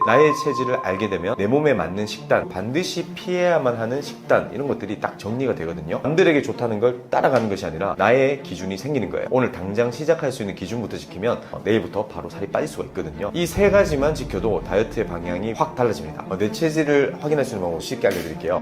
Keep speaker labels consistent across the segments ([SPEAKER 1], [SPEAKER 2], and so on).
[SPEAKER 1] 나의 체질을 알게 되면 내 몸에 맞는 식단, 반드시 피해야만 하는 식단, 이런 것들이 딱 정리가 되거든요. 남들에게 좋다는 걸 따라가는 것이 아니라 나의 기준이 생기는 거예요. 오늘 당장 시작할 수 있는 기준부터 지키면 내일부터 바로 살이 빠질 수가 있거든요. 이 세 가지만 지켜도 다이어트의 방향이 확 달라집니다. 내 체질을 확인할 수 있는 방법 쉽게 알려드릴게요.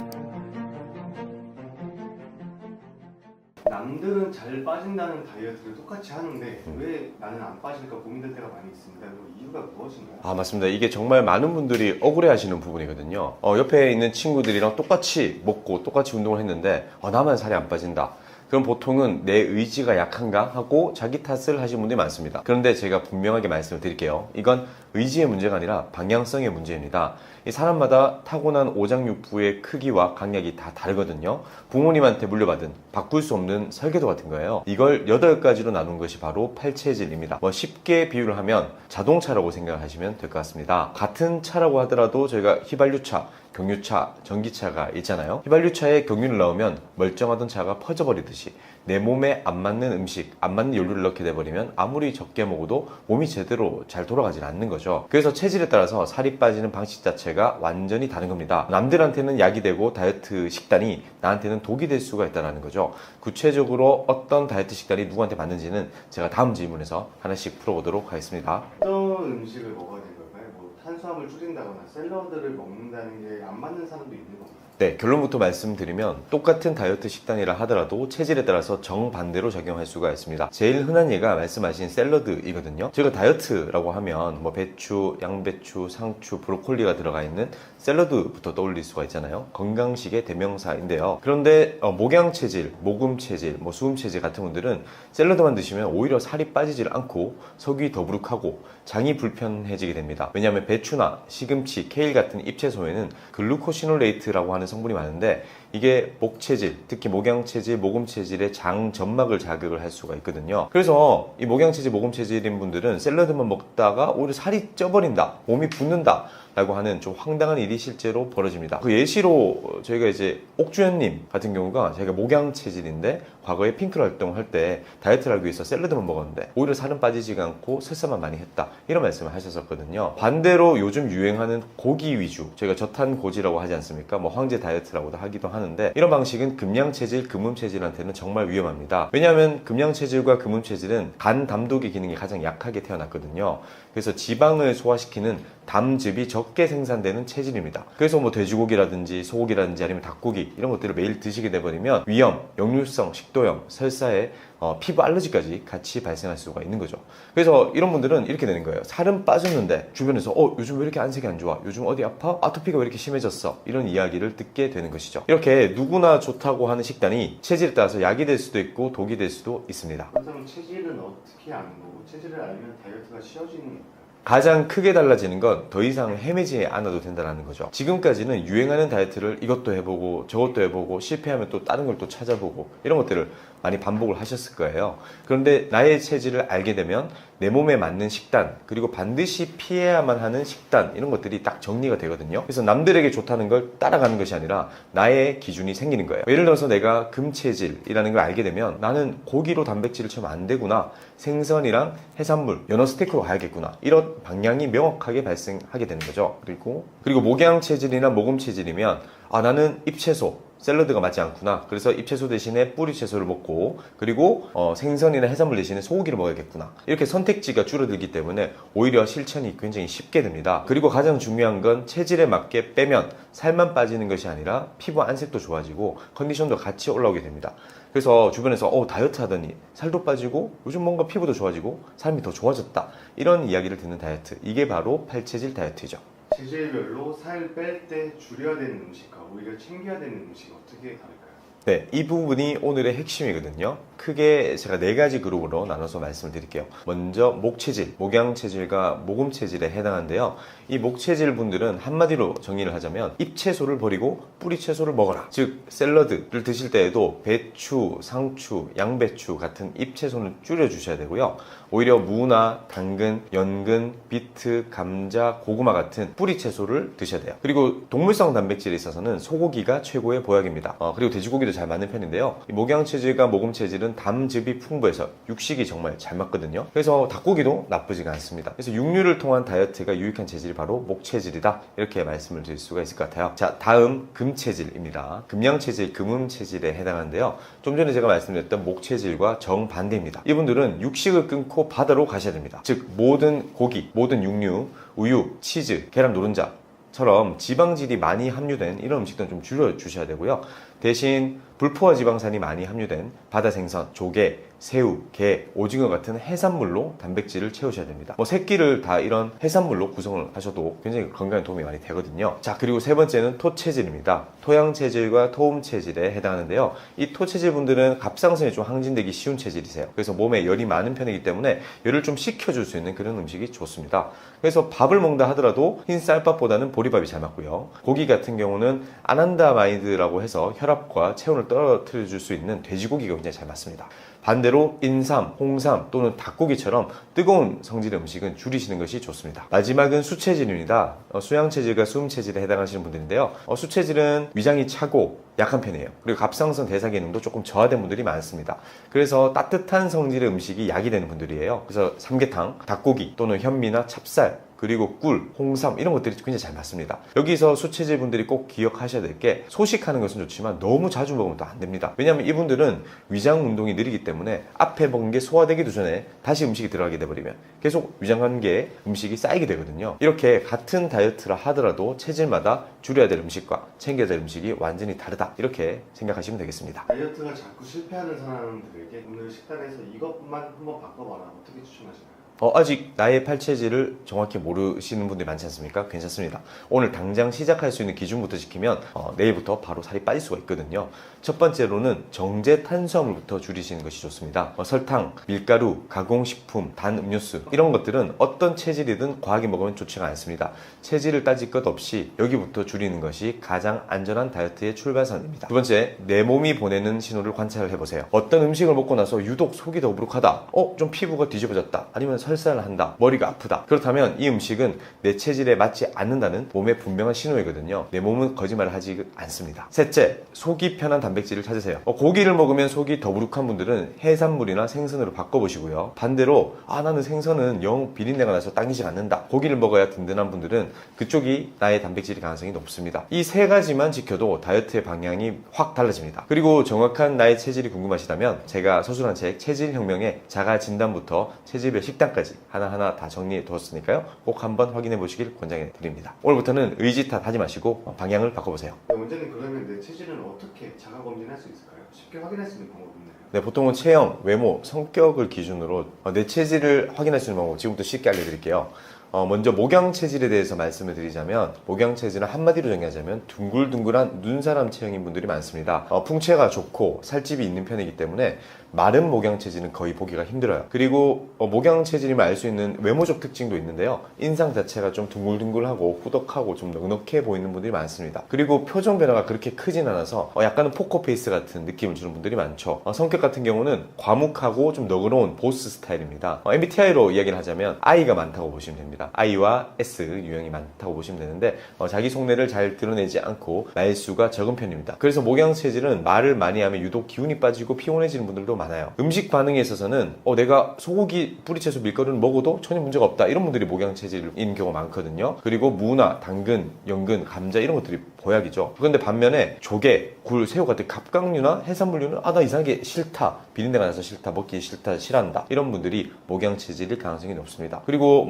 [SPEAKER 2] 남들은 잘 빠진다는 다이어트를 똑같이 하는데 왜 나는 안 빠질까 고민될 때가 많이 있습니다. 그럼 이유가 무엇인가요?
[SPEAKER 1] 맞습니다. 이게 정말 많은 분들이 억울해 하시는 부분이거든요. 옆에 있는 친구들이랑 똑같이 먹고 똑같이 운동을 했는데 나만 살이 안 빠진다. 그럼 보통은 내 의지가 약한가 하고 자기 탓을 하시는 분들이 많습니다. 그런데 제가 분명하게 말씀을 드릴게요. 이건 의지의 문제가 아니라 방향성의 문제입니다. 이 사람마다 타고난 오장육부의 크기와 강약이 다 다르거든요. 부모님한테 물려받은 바꿀 수 없는 설계도 같은 거예요. 이걸 8가지로 나눈 것이 바로 팔체질입니다. 쉽게 비유를 하면 자동차라고 생각하시면 될 것 같습니다. 같은 차라고 하더라도 저희가 휘발유차, 경유차, 전기차가 있잖아요. 휘발유차에 경유를 넣으면 멀쩡하던 차가 퍼져버리듯이 내 몸에 안 맞는 음식, 안 맞는 연료를 넣게 돼버리면 아무리 적게 먹어도 몸이 제대로 잘 돌아가질 않는 거죠. 그래서 체질에 따라서 살이 빠지는 방식 자체가 완전히 다른 겁니다. 남들한테는 약이 되고 다이어트 식단이 나한테는 독이 될 수가 있다는 거죠. 구체적으로 어떤 다이어트 식단이 누구한테 맞는지는 제가 다음 질문에서 하나씩 풀어보도록 하겠습니다.
[SPEAKER 2] 어떤 음식을 먹어야 되는 걸까요? 탄수화물 줄인다거나 샐러드를 먹는다는 게 안 맞는 사람도 있는 건가요?
[SPEAKER 1] 네, 결론부터 말씀드리면 똑같은 다이어트 식단이라 하더라도 체질에 따라서 정반대로 작용할 수가 있습니다. 제일 흔한 예가 말씀하신 샐러드이거든요. 제가 다이어트라고 하면 배추, 양배추, 상추, 브로콜리가 들어가 있는 샐러드부터 떠올릴 수가 있잖아요. 건강식의 대명사인데요. 그런데 목양 체질, 모금 체질, 수음 체질 같은 분들은 샐러드만 드시면 오히려 살이 빠지질 않고 속이 더부룩하고 장이 불편해지게 됩니다. 왜냐하면 배추나 시금치, 케일 같은 잎채소에는 글루코시놀레이트라고 하는 성분이 많은데 이게 목 체질, 특히 목양 체질, 모금 체질의 장 점막을 자극을 할 수가 있거든요. 그래서 이 목양 체질, 모금 체질인 분들은 샐러드만 먹다가 오히려 살이 쪄버린다, 몸이 붓는다 라고 하는 좀 황당한 일이 실제로 벌어집니다. 그 예시로 저희가 이제 옥주현님 같은 경우가 자기가 목양 체질인데 과거에 핑클 활동을 할 때 다이어트를 하기 위해서 샐러드만 먹었는데 오히려 살은 빠지지가 않고 설사만 많이 했다, 이런 말씀을 하셨었거든요. 반대로 요즘 유행하는 고기 위주, 저희가 저탄고지라고 하지 않습니까? 황제 다이어트라고도 하기도 하는데 이런 방식은 금양 체질, 금음 체질한테는 정말 위험합니다. 왜냐하면 금양 체질과 금음 체질은 간 담독의 기능이 가장 약하게 태어났거든요. 그래서 지방을 소화시키는 담즙이 적게 생산되는 체질입니다. 그래서 돼지고기라든지 소고기라든지 아니면 닭고기 이런 것들을 매일 드시게 돼버리면 위염, 역류성 식도염, 설사에 피부 알러지까지 같이 발생할 수가 있는 거죠. 그래서 이런 분들은 이렇게 되는 거예요. 살은 빠졌는데 주변에서 요즘 왜 이렇게 안색이 안 좋아? 요즘 어디 아파? 아토피가 왜 이렇게 심해졌어? 이런 이야기를 듣게 되는 것이죠. 이렇게 누구나 좋다고 하는 식단이 체질에 따라서 약이 될 수도 있고 독이 될 수도 있습니다.
[SPEAKER 2] 그렇다면 체질은 어떻게 아는 거고 체질을 알면 다이어트가 쉬워지는 건가요?
[SPEAKER 1] 가장 크게 달라지는 건 더 이상 헤매지 않아도 된다는 거죠. 지금까지는 유행하는 다이어트를 이것도 해보고 저것도 해보고 실패하면 또 다른 걸 또 찾아보고 이런 것들을 많이 반복을 하셨을 거예요. 그런데 나의 체질을 알게 되면 내 몸에 맞는 식단, 그리고 반드시 피해야만 하는 식단, 이런 것들이 딱 정리가 되거든요. 그래서 남들에게 좋다는 걸 따라가는 것이 아니라 나의 기준이 생기는 거예요. 예를 들어서 내가 금체질이라는 걸 알게 되면 나는 고기로 단백질을 채우면 안 되구나, 생선이랑 해산물, 연어 스테이크로 가야겠구나, 이런 방향이 명확하게 발생하게 되는 거죠. 그리고 목양 체질이나 모금 체질이면 나는 잎채소, 샐러드가 맞지 않구나, 그래서 잎채소 대신에 뿌리채소를 먹고 그리고 생선이나 해산물 대신에 소고기를 먹어야겠구나, 이렇게 선택지가 줄어들기 때문에 오히려 실천이 굉장히 쉽게 됩니다. 그리고 가장 중요한 건 체질에 맞게 빼면 살만 빠지는 것이 아니라 피부 안색도 좋아지고 컨디션도 같이 올라오게 됩니다. 그래서 주변에서 다이어트 하더니 살도 빠지고 요즘 뭔가 피부도 좋아지고 삶이 더 좋아졌다, 이런 이야기를 듣는 다이어트, 이게 바로 팔체질 다이어트죠.
[SPEAKER 2] 체질별로 살 뺄 때 줄여야 되는 음식과 오히려 챙겨야 되는 음식 어떻게 다를까요?
[SPEAKER 1] 네, 이 부분이 오늘의 핵심이거든요. 크게 제가 4가지 그룹으로 나눠서 말씀을 드릴게요. 먼저 목체질, 목양체질과 모금체질에 해당한데요. 이 목체질 분들은 한마디로 정의를 하자면 잎채소를 버리고 뿌리채소를 먹어라. 즉 샐러드를 드실 때에도 배추, 상추, 양배추 같은 잎채소는 줄여주셔야 되고요. 오히려 무나 당근, 연근, 비트, 감자, 고구마 같은 뿌리채소를 드셔야 돼요. 그리고 동물성 단백질에 있어서는 소고기가 최고의 보약입니다. 그리고 돼지고기도 잘 맞는 편인데요. 이 목양 체질과 모금 체질은 담즙이 풍부해서 육식이 정말 잘 맞거든요. 그래서 닭고기도 나쁘지가 않습니다. 그래서 육류를 통한 다이어트가 유익한 체질이 바로 목 체질이다, 이렇게 말씀을 드릴 수가 있을 것 같아요. 자, 다음 금 체질입니다. 금양 체질, 금음 체질에 해당하는데요. 좀 전에 제가 말씀드렸던 목 체질과 정반대입니다. 이분들은 육식을 끊고 바다로 가셔야 됩니다. 즉 모든 고기, 모든 육류, 우유, 치즈, 계란 노른자처럼 지방질이 많이 함유된 이런 음식들은 좀 줄여주셔야 되고요. 대신 불포화 지방산이 많이 함유된 바다 생선, 조개, 새우, 게, 오징어 같은 해산물로 단백질을 채우셔야 됩니다. 새끼를 다 이런 해산물로 구성을 하셔도 굉장히 건강에 도움이 많이 되거든요. 자, 그리고 세 번째는 토체질입니다. 토양 체질과 토음 체질에 해당하는데요. 이 토체질 분들은 갑상선이 좀 항진되기 쉬운 체질이세요. 그래서 몸에 열이 많은 편이기 때문에 열을 좀 식혀줄 수 있는 그런 음식이 좋습니다. 그래서 밥을 먹는다 하더라도 흰 쌀밥보다는 보리밥이 잘 맞고요. 고기 같은 경우는 아난다마이드라고 해서 혈압과 체온을 떨어뜨려 줄 수 있는 돼지고기가 굉장히 잘 맞습니다. 반대로 인삼, 홍삼 또는 닭고기처럼 뜨거운 성질의 음식은 줄이시는 것이 좋습니다. 마지막은 수체질입니다. 수양체질과 수음체질에 해당하시는 분들인데요. 수체질은 위장이 차고 약한 편이에요. 그리고 갑상선 대사 기능도 조금 저하된 분들이 많습니다. 그래서 따뜻한 성질의 음식이 약이 되는 분들이에요. 그래서 삼계탕, 닭고기 또는 현미나 찹쌀, 그리고 꿀, 홍삼 이런 것들이 굉장히 잘 맞습니다. 여기서 수체질 분들이 꼭 기억하셔야 될 게 소식하는 것은 좋지만 너무 자주 먹으면 또 안 됩니다. 왜냐하면 이분들은 위장 운동이 느리기 때문에 앞에 먹은 게 소화되기도 전에 다시 음식이 들어가게 돼버리면 계속 위장 관계에 음식이 쌓이게 되거든요. 이렇게 같은 다이어트라 하더라도 체질마다 줄여야 될 음식과 챙겨야 될 음식이 완전히 다르다, 이렇게 생각하시면 되겠습니다.
[SPEAKER 2] 다이어트가 자꾸 실패하는 사람들에게 오늘 식단에서 이것만 한번 바꿔봐라, 어떻게 추천하시나요?
[SPEAKER 1] 아직 나의 팔체질을 정확히 모르시는 분들이 많지 않습니까? 괜찮습니다. 오늘 당장 시작할 수 있는 기준부터 지키면 내일부터 바로 살이 빠질 수가 있거든요. 첫 번째로는 정제 탄수화물부터 줄이시는 것이 좋습니다. 설탕, 밀가루, 가공식품, 단 음료수 이런 것들은 어떤 체질이든 과하게 먹으면 좋지가 않습니다. 체질을 따질 것 없이 여기부터 줄이는 것이 가장 안전한 다이어트의 출발선입니다. 두 번째, 내 몸이 보내는 신호를 관찰을 해보세요. 어떤 음식을 먹고 나서 유독 속이 더부룩하다, 좀 피부가 뒤집어졌다, 아니면 설사를 한다, 머리가 아프다, 그렇다면 이 음식은 내 체질에 맞지 않는다는 몸의 분명한 신호이거든요. 내 몸은 거짓말을 하지 않습니다. 셋째, 속이 편한 단백질을 찾으세요. 고기를 먹으면 속이 더부룩한 분들은 해산물이나 생선으로 바꿔보시고요. 반대로 나는 생선은 영 비린내가 나서 당기지 않는다, 고기를 먹어야 든든한 분들은 그쪽이 나의 단백질 가능성이 높습니다. 이 세 가지만 지켜도 다이어트의 방향이 확 달라집니다. 그리고 정확한 나의 체질이 궁금하시다면 제가 서술한 책 체질혁명의 자가 진단부터 체질별 식단까지 하나하나 다 정리해 두었으니까요. 꼭 한번 확인해 보시길 권장해 드립니다. 오늘부터는 의지 탓하지 마시고 방향을 바꿔보세요.
[SPEAKER 2] 원장님, 그러면 내 체질은 어떻게 자가검진할 수 있을까요? 쉽게 확인할 수 있는 방법이 있나요?
[SPEAKER 1] 네, 보통은 체형, 외모, 성격을 기준으로 내 체질을 확인할 수 있는 방법 지금부터 쉽게 알려드릴게요. 먼저 목양 체질에 대해서 말씀을 드리자면, 목양 체질은 한마디로 정의하자면 둥글둥글한 눈사람 체형인 분들이 많습니다. 풍채가 좋고 살집이 있는 편이기 때문에 마른 목양 체질은 거의 보기가 힘들어요. 그리고 목양 체질이면 알 수 있는 외모적 특징도 있는데요. 인상 자체가 좀 둥글둥글하고 후덕하고 좀 넉넉해 보이는 분들이 많습니다. 그리고 표정 변화가 그렇게 크진 않아서 약간은 포커페이스 같은 느낌을 주는 분들이 많죠. 성격 같은 경우는 과묵하고 좀 너그러운 보스 스타일입니다. MBTI로 이야기를 하자면 I가 많다고 보시면 됩니다. I와 S 유형이 많다고 보시면 되는데 자기 속내를 잘 드러내지 않고 말수가 적은 편입니다. 그래서 목양 체질은 말을 많이 하면 유독 기운이 빠지고 피곤해지는 분들도 많아요. 음식 반응에 있어서는 내가 소고기, 뿌리채소, 밀가루를 먹어도 전혀 문제가 없다, 이런 분들이 목양 체질인 경우가 많거든요. 그리고 무나 당근, 연근, 감자 이런 것들이 보약이죠. 그런데 반면에 조개, 굴, 새우 같은 갑각류나 해산물류는 나 이상하게 싫다, 비린내가 나서 싫다, 먹기 싫다, 싫어한다, 이런 분들이 목양 체질일 가능성이 높습니다. 그리고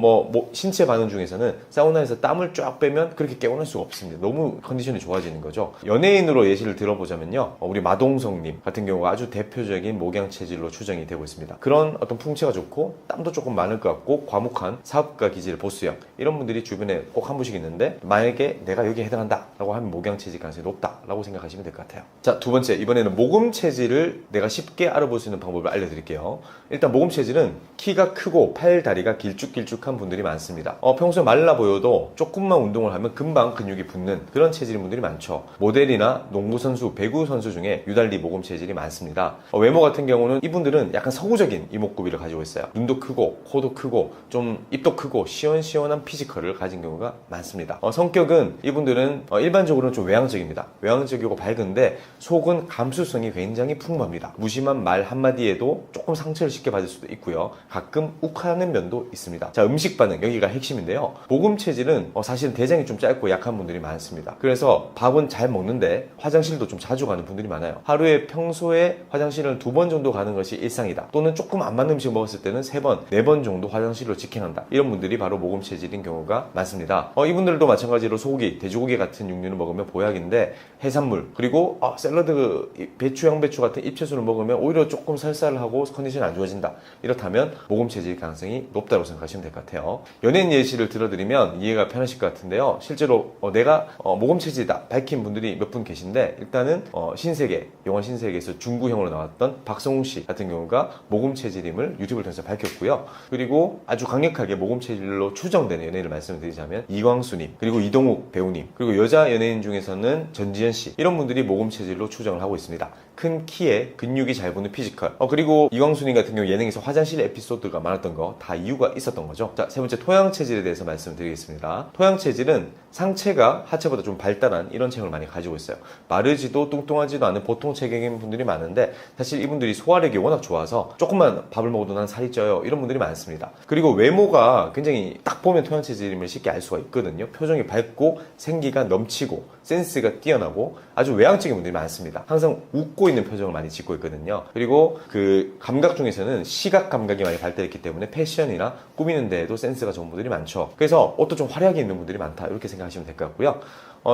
[SPEAKER 1] 신체 반응 중에서는 사우나에서 땀을 쫙 빼면 그렇게 개운할 수가 없습니다. 너무 컨디션이 좋아지는 거죠. 연예인으로 예시를 들어보자면요, 우리 마동석님 같은 경우가 아주 대표적인 목양 체질로 추정이 되고 있습니다. 그런 어떤 풍채가 좋고 땀도 조금 많을 것 같고 과묵한 사업가 기질 보수형, 이런 분들이 주변에 꼭 한 분씩 있는데, 만약에 내가 여기에 해당한다 라고 하면 목양 체질 가능성이 높다 라고 생각하시면 될 것 같아요. 자, 두 번째, 이번에는 모금 체질을 내가 쉽게 알아볼 수 있는 방법을 알려드릴게요. 일단 모금 체질은 키가 크고 팔, 다리가 길쭉길쭉한 분들이 많습니다. 평소에 말라 보여도 조금만 운동을 하면 금방 근육이 붙는 그런 체질인 분들이 많죠. 모델이나 농구선수, 배구선수 중에 유달리 모금 체질이 많습니다. 외모 같은 경우는 이분들은 약간 서구적인 이목구비를 가지고 있어요. 눈도 크고 코도 크고 좀 입도 크고 시원시원한 피지컬을 가진 경우가 많습니다. 성격은 이분들은 일반적으로 외관적으로는 좀 외향적입니다. 외향적이고 밝은데 속은 감수성이 굉장히 풍부합니다. 무심한 말 한마디에도 조금 상처를 쉽게 받을 수도 있고요. 가끔 욱하는 면도 있습니다. 자, 음식 반응 여기가 핵심인데요. 복음 체질은 사실은 대장이 좀 짧고 약한 분들이 많습니다. 그래서 밥은 잘 먹는데 화장실도 좀 자주 가는 분들이 많아요. 하루에 평소에 화장실을 2번 정도 가는 것이 일상이다. 또는 조금 안 맞는 음식 먹었을 때는 3번, 4번 정도 화장실로 직행한다. 이런 분들이 바로 모금 체질인 경우가 많습니다. 이분들도 마찬가지로 소고기, 돼지고기 같은 육류를 먹으면 보약인데 해산물, 그리고 샐러드, 배추, 양배추 같은 잎채소를 먹으면 오히려 조금 살살하고 컨디션이 안 좋아진다. 이렇다면 모금 체질 가능성이 높다고 생각하시면 될 것 같아요. 연예인 예시를 들어드리면 이해가 편하실 것 같은데요. 실제로 내가 모금 체질이다 밝힌 분들이 몇 분 계신데, 일단은 신세계, 영화 신세계에서 중구형으로 나왔던 박성웅 씨 같은 경우가 모금 체질임을 유튜브를 통해서 밝혔고요. 그리고 아주 강력하게 모금 체질로 추정되는 연예인을 말씀을 드리자면 이광수님, 그리고 이동욱 배우님, 그리고 여자 연예인 중에서는 전지현 씨, 이런 분들이 모금 체질로 추정을 하고 있습니다. 큰 키에 근육이 잘 붙는 피지컬. 그리고 이광수님 같은 경우 예능에서 화장실 에피소드가 많았던 거 다 이유가 있었던 거죠. 자, 세 번째 토양 체질에 대해서 말씀드리겠습니다. 토양 체질은 상체가 하체보다 좀 발달한 이런 체형을 많이 가지고 있어요. 마르지도 뚱뚱하지도 않은 보통 체격인 분들이 많은데, 사실 이분들이 소화력이 워낙 좋아서 조금만 밥을 먹어도 난 살이 쪄요, 이런 분들이 많습니다. 그리고 외모가 굉장히 딱 보면 토양 체질임을 쉽게 알 수가 있거든요. 표정이 밝고 생기가 넘치고 센스가 뛰어나고 아주 외향적인 분들이 많습니다. 항상 웃고 있는 표정을 많이 짓고 있거든요. 그리고 그 감각 중에서는 시각 감각이 많이 발달했기 때문에 패션이나 꾸미는 데에도 센스가 좋은 분들이 많죠. 그래서 옷도 좀 화려하게 입는 분들이 많다, 이렇게 생각하시면 될 것 같고요.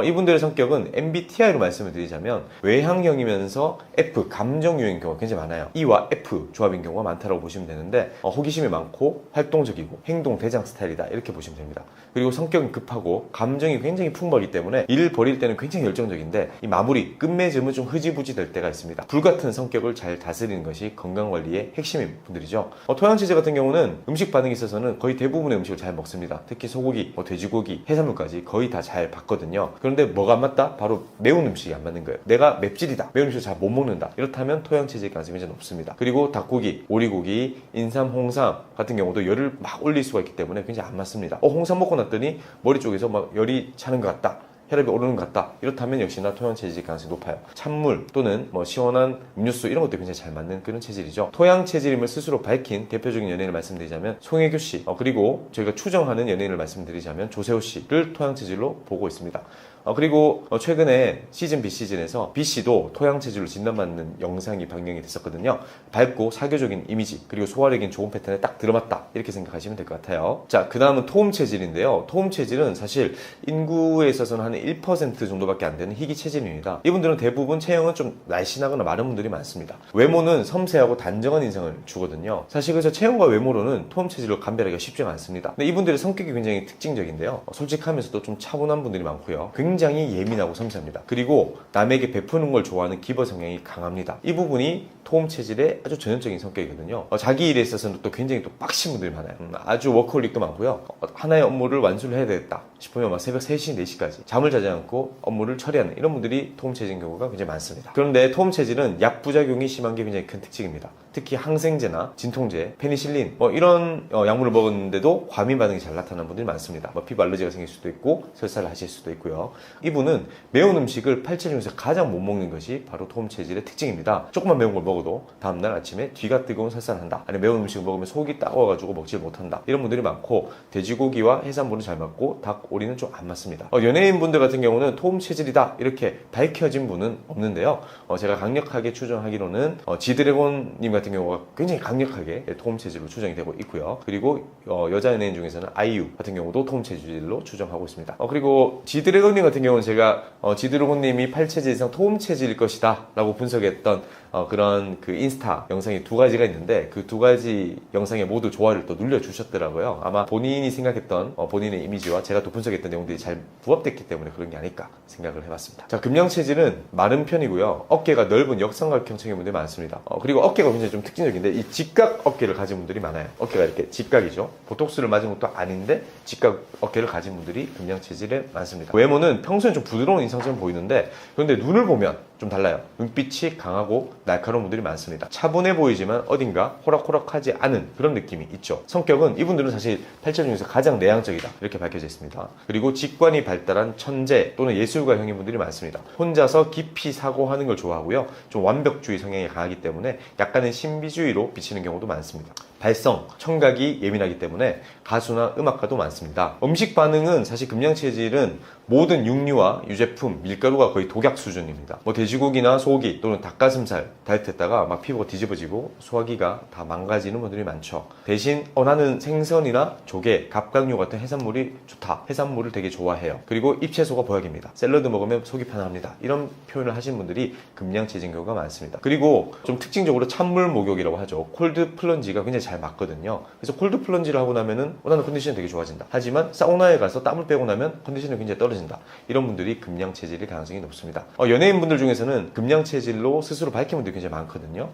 [SPEAKER 1] 이분들의 성격은 MBTI로 말씀을 드리자면 외향형이면서 F, 감정유인 경우가 굉장히 많아요. E와 F 조합인 경우가 많다고 보시면 되는데, 호기심이 많고 활동적이고 행동 대장 스타일이다, 이렇게 보시면 됩니다. 그리고 성격은 급하고 감정이 굉장히 풍부하기 때문에 일을 벌일 때는 굉장히 열정적인데 이 마무리, 끝맺음은 좀 흐지부지 될 때가 있습니다. 불같은 성격을 잘 다스리는 것이 건강관리의 핵심인 분들이죠. 토양 체질 같은 경우는 음식 반응에 있어서는 거의 대부분의 음식을 잘 먹습니다. 특히 소고기, 돼지고기, 해산물까지 거의 다 잘 받거든요. 그런데 뭐가 안 맞다? 바로 매운 음식이 안 맞는 거예요. 내가 맵찔이다, 매운 음식을 잘 못 먹는다, 이렇다면 토양 체질 가능성이 굉장히 높습니다. 그리고 닭고기, 오리고기, 인삼, 홍삼 같은 경우도 열을 막 올릴 수가 있기 때문에 굉장히 안 맞습니다. 홍삼 먹고 났더니 머리 쪽에서 막 열이 차는 것 같다, 혈압이 오르는 것 같다, 이렇다면 역시나 토양 체질 가능성이 높아요. 찬물 또는 시원한 음료수 이런 것도 굉장히 잘 맞는 그런 체질이죠. 토양 체질임을 스스로 밝힌 대표적인 연예인을 말씀드리자면 송혜교 씨, 그리고 저희가 추정하는 연예인을 말씀드리자면 조세호 씨를 토양 체질로 보고 있습니다. 그리고 최근에 시즌 B 시즌에서 B 씨도 토양 체질로 진단받는 영상이 방영이 됐었거든요. 밝고 사교적인 이미지, 그리고 소화력인 좋은 패턴에 딱 들어맞다, 이렇게 생각하시면 될 것 같아요. 자, 그 다음은 토음 체질인데요. 토음 체질은 사실 인구에 있어서는 한 1% 정도밖에 안 되는 희귀 체질입니다. 이분들은 대부분 체형은 좀 날씬하거나 마른 분들이 많습니다. 외모는 섬세하고 단정한 인상을 주거든요. 사실 그래서 체형과 외모로는 토음 체질로 감별하기가 쉽지가 않습니다. 근데 이분들의 성격이 굉장히 특징적인데요. 솔직하면서도 좀 차분한 분들이 많고요. 굉장히 예민하고 섬세합니다. 그리고 남에게 베푸는 걸 좋아하는 기버 성향이 강합니다. 이 부분이 토음 체질의 아주 전형적인 성격이거든요. 자기 일에 있어서는 또 굉장히 또 빡신 분들이 많아요. 아주 워커홀릭도 많고요. 하나의 업무를 완수를 해야 되겠다 싶으면 막 새벽 3시, 4시까지 잠을 자지 않고 업무를 처리하는 이런 분들이 토음 체질인 경우가 굉장히 많습니다. 그런데 토음 체질은 약 부작용이 심한 게 굉장히 큰 특징입니다. 특히 항생제나 진통제, 페니실린 이런 약물을 먹었는데도 과민 반응이 잘 나타나는 분들이 많습니다. 피부 알러지가 생길 수도 있고 설사를 하실 수도 있고요. 이분은 매운 음식을 8체 중에서 가장 못 먹는 것이 바로 토음 체질의 특징입니다. 조금만 매운 걸 먹어도 다음날 아침에 뒤가 뜨거운 설사를 한다, 아니면 매운 음식을 먹으면 속이 따가워가지고 먹질 못한다, 이런 분들이 많고, 돼지고기와 해산물은 잘 맞고 닭, 오리는 좀 안 맞습니다. 연예인분들 같은 경우는 토음 체질이다 이렇게 밝혀진 분은 없는데요. 제가 강력하게 추정하기로는 지드래곤님 같은 경우가 굉장히 강력하게 토음 체질로 추정이 되고 있고요. 그리고 여자 연예인 중에서는 아이유 같은 경우도 토음 체질로 추정하고 있습니다. 그리고 지드래곤님 같은 경우는 제가 지드래곤님이 팔체질 이상 토음 체질일 것이다 라고 분석했던 그런 그 인스타 영상이 2가지가 있는데, 그 2가지 영상에 모두 좋아요를 또 눌러주셨더라고요. 아마 본인이 생각했던 본인의 이미지와 제가 또 분석했던 내용들이 잘 부합됐기 때문에 그런 게 아닐까 생각을 해봤습니다. 자, 금양 체질은 마른 편이고요. 어깨가 넓은 역삼각형 체형분들이 많습니다. 그리고 어깨가 굉장히 좀 특징적인데 이 직각 어깨를 가진 분들이 많아요. 어깨가 이렇게 직각이죠. 보톡스를 맞은 것도 아닌데 직각 어깨를 가진 분들이 금양 체질에 많습니다. 외모는 평소엔 좀 부드러운 인상처럼 보이는데, 그런데 눈을 보면 좀 달라요. 눈빛이 강하고 날카로운 분들이 많습니다. 차분해 보이지만 어딘가 호락호락하지 않은 그런 느낌이 있죠. 성격은 이분들은 사실 8체 중에서 가장 내향적이다 이렇게 밝혀져 있습니다. 그리고 직관이 발달한 천재 또는 예술가형인 분들이 많습니다. 혼자서 깊이 사고하는 걸 좋아하고요. 좀 완벽주의 성향이 강하기 때문에 약간의 신비주의로 비치는 경우도 많습니다. 발성, 청각이 예민하기 때문에 가수나 음악가도 많습니다. 음식 반응은 사실 금양체질은 모든 육류와 유제품, 밀가루가 거의 독약 수준입니다. 뭐 돼지고기나 소고기 또는 닭가슴살 다이어트했다가 막 피부가 뒤집어지고 소화기가 다 망가지는 분들이 많죠. 대신 나는 생선이나 조개, 갑각류 같은 해산물이 좋다. 해산물을 되게 좋아해요. 그리고 잎채소가 보약입니다. 샐러드 먹으면 속이 편합니다. 이런 표현을 하신 분들이 금양체질인 경우가 많습니다. 그리고 좀 특징적으로 찬물 목욕이라고 하죠. 콜드 플런지가 굉장히 잘 맞거든요. 그래서 콜드 플런지를 하고 나면은 나는 컨디션이 되게 좋아진다. 하지만 사우나에 가서 땀을 빼고 나면 컨디션이 굉장히 떨어진다. 이런 분들이 금양체질일 가능성이 높습니다. 연예인분들 중에서는 금양체질로 스스로 밝힌 분들이 굉장히 많거든요.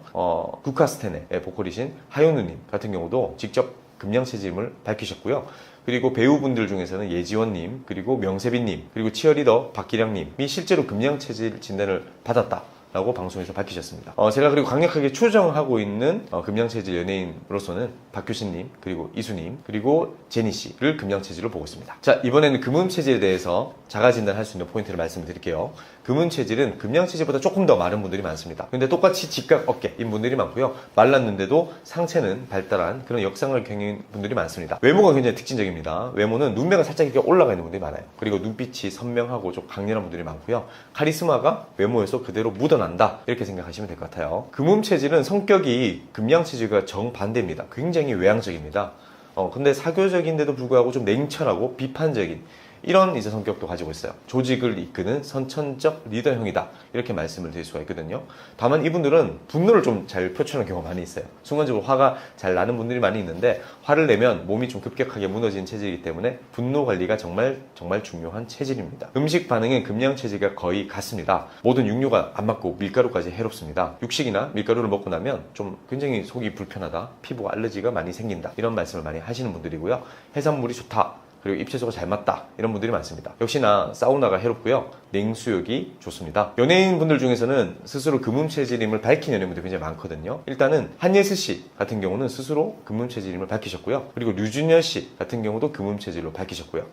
[SPEAKER 1] 국카스텐의 보컬이신 하윤우님 같은 경우도 직접 금양체질임을 밝히셨고요. 그리고 배우분들 중에서는 예지원님, 그리고 명세빈님, 그리고 치어리더 박기량님이 실제로 금양체질 진단을 받았다 라고 방송에서 밝히셨습니다. 제가 그리고 강력하게 추정하고 있는 금양체질 연예인으로서는 박규신님, 그리고 이수님, 그리고 제니씨를 금양체질로 보고 있습니다. 자, 이번에는 금음체질에 대해서 자가진단할 수 있는 포인트를 말씀을 드릴게요. 금음체질은 금양체질보다 조금 더 마른 분들이 많습니다. 근데 똑같이 직각 어깨인 분들이 많고요. 말랐는데도 상체는 발달한 그런 역상을 경인 분들이 많습니다. 외모가 굉장히 특징적입니다. 외모는 눈매가 살짝 이렇게 올라가 있는 분들이 많아요. 그리고 눈빛이 선명하고 좀 강렬한 분들이 많고요. 카리스마가 외모에서 그대로 묻어난다 이렇게 생각하시면 될 것 같아요. 금음체질은 성격이 금양체질과 정반대입니다. 굉장히 외향적입니다. 근데 사교적인데도 불구하고 좀 냉철하고 비판적인 이런 이제 성격도 가지고 있어요. 조직을 이끄는 선천적 리더형이다 이렇게 말씀을 드릴 수가 있거든요. 다만 이분들은 분노를 좀 잘 표출하는 경우가 많이 있어요. 순간적으로 화가 잘 나는 분들이 많이 있는데 화를 내면 몸이 좀 급격하게 무너지는 체질이기 때문에 분노 관리가 정말 중요한 체질입니다. 음식 반응은 금양체질과 거의 같습니다. 모든 육류가 안 맞고 밀가루까지 해롭습니다. 육식이나 밀가루를 먹고 나면 좀 굉장히 속이 불편하다, 피부 알러지가 많이 생긴다 이런 말씀을 많이 하시는 분들이고요. 해산물이 좋다, 그리고 잎채소가 잘 맞다 이런 분들이 많습니다. 역시나 사우나가 해롭고요. 냉수욕이 좋습니다. 연예인분들 중에서는 스스로 금음체질임을 밝힌 연예인분들이 굉장히 많거든요. 일단은 한예슬 씨 같은 경우는 스스로 금음체질임을 밝히셨고요. 그리고 류준열 씨 같은 경우도 금음체질로 밝히셨고요.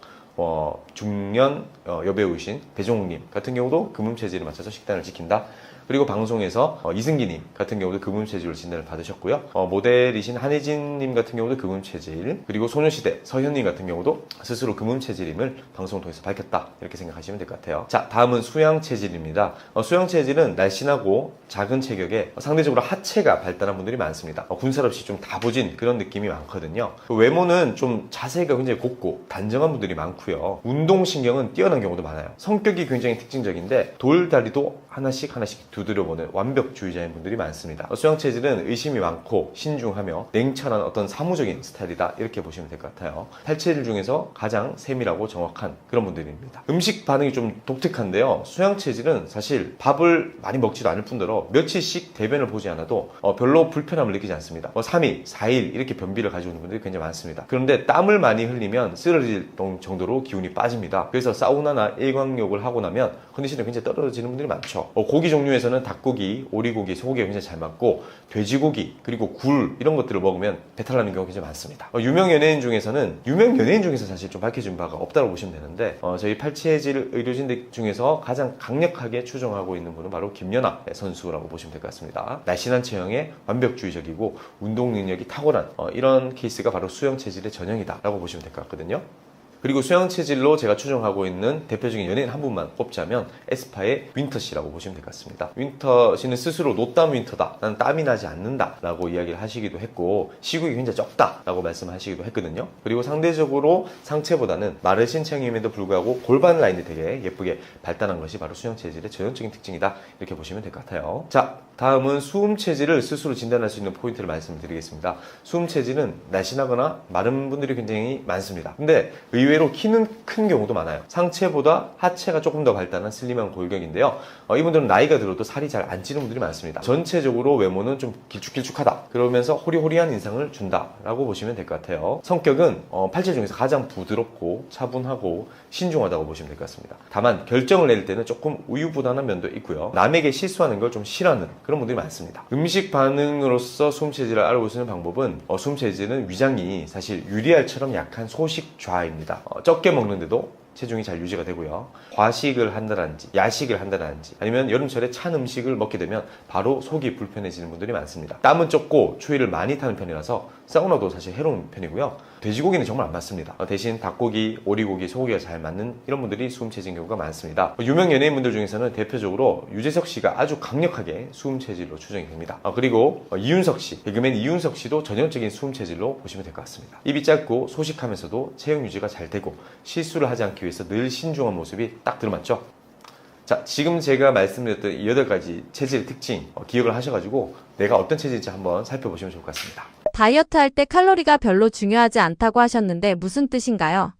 [SPEAKER 1] 중년 여배우이신 배종욱님 같은 경우도 금음체질에 맞춰서 식단을 지킨다. 그리고 방송에서 이승기님 같은 경우도 금음체질로 진단을 받으셨고요. 모델이신 한혜진님 같은 경우도 금음체질, 그리고 소녀시대 서현님 같은 경우도 스스로 금음체질임을 방송을 통해서 밝혔다 이렇게 생각하시면 될 것 같아요. 자, 다음은 수양체질입니다. 수양체질은 날씬하고 작은 체격에 상대적으로 하체가 발달한 분들이 많습니다. 군살 없이 좀 다부진 그런 느낌이 많거든요. 외모는 좀 자세가 굉장히 곱고 단정한 분들이 많고요. 운동신경은 뛰어난 경우도 많아요. 성격이 굉장히 특징적인데 돌다리도 하나씩 두드려보는 완벽주의자인 분들이 많습니다. 수양체질은 의심이 많고 신중하며 냉철한 어떤 사무적인 스타일이다 이렇게 보시면 될 것 같아요. 8체질 중에서 가장 세밀하고 정확한 그런 분들입니다. 음식 반응이 좀 독특한데요. 수양체질은 사실 밥을 많이 먹지도 않을 뿐더러 며칠씩 대변을 보지 않아도 별로 불편함을 느끼지 않습니다. 3일, 4일 이렇게 변비를 가지고 있는 분들이 굉장히 많습니다. 그런데 땀을 많이 흘리면 쓰러질 정도로 기운이 빠집니다. 그래서 사우나나 일광욕을 하고 나면 컨디션이 굉장히 떨어지는 분들이 많죠. 고기 종류에서는 닭고기, 오리고기, 소고기가 굉장히 잘 맞고 돼지고기, 그리고 굴 이런 것들을 먹으면 배탈 나는 경우가 굉장히 많습니다. 유명 연예인 중에서 사실 좀 밝혀진 바가 없다고 보시면 되는데 저희 8체질 의료진들 중에서 가장 강력하게 추정하고 있는 분은 바로 김연아 선수라고 보시면 될 것 같습니다. 날씬한 체형에 완벽주의적이고 운동 능력이 탁월한 이런 케이스가 바로 수양체질의 전형이다라고 보시면 될 것 같거든요. 그리고 수양체질로 제가 추정하고 있는 대표적인 연예인 한 분만 꼽자면 에스파의 윈터 씨라고 보시면 될 것 같습니다. 윈터 씨는 스스로 노땀 윈터다, 나는 땀이 나지 않는다 라고 이야기를 하시기도 했고 시국이 굉장히 적다 라고 말씀하시기도 했거든요. 그리고 상대적으로 상체보다는 마르신 체형임에도 불구하고 골반 라인이 되게 예쁘게 발달한 것이 바로 수양체질의 전형적인 특징이다 이렇게 보시면 될 것 같아요. 자, 다음은 수음체질을 스스로 진단할 수 있는 포인트를 말씀드리겠습니다. 수음체질은 날씬하거나 마른 분들이 굉장히 많습니다. 근데 의외로 의외로 키는 큰 경우도 많아요. 상체보다 하체가 조금 더 발달한 슬림한 골격인데요. 이분들은 나이가 들어도 살이 잘 안 찌는 분들이 많습니다. 전체적으로 외모는 좀 길쭉길쭉하다. 그러면서 호리호리한 인상을 준다라고 보시면 될 것 같아요. 성격은 팔체 중에서 가장 부드럽고 차분하고 신중하다고 보시면 될 것 같습니다. 다만 결정을 내릴 때는 조금 우유부단한 면도 있고요. 남에게 실수하는 걸 좀 싫어하는 그런 분들이 많습니다. 음식 반응으로서 수음 체질을 알아볼 수 있는 방법은 수음 체질은 위장이 사실 유리알처럼 약한 소식좌입니다. 적게 먹는데도 체중이 잘 유지가 되고요. 과식을 한다든지 야식을 한다든지 아니면 여름철에 찬 음식을 먹게 되면 바로 속이 불편해지는 분들이 많습니다. 땀은 적고 추위를 많이 타는 편이라서 사우나도 사실 해로운 편이고요. 돼지고기는 정말 안 맞습니다. 대신 닭고기, 오리고기, 소고기가 잘 맞는 이런 분들이 수음 체질인 경우가 많습니다. 유명 연예인분들 중에서는 대표적으로 유재석 씨가 아주 강력하게 수음 체질로 추정이 됩니다. 그리고 이윤석 씨, 개그맨 이윤석 씨도 전형적인 수음 체질로 보시면 될 것 같습니다. 입이 짧고 소식하면서도 체형 유지가 잘 되고 실수를 하지 않기 위해서 늘 신중한 모습이 딱 들어맞죠? 자, 지금 제가 말씀드렸던 이 8가지 체질의 특징 기억을 하셔가지고 내가 어떤 체질인지 한번 살펴보시면 좋을 것 같습니다.
[SPEAKER 3] 다이어트 할 때 칼로리가 별로 중요하지 않다고 하셨는데 무슨 뜻인가요?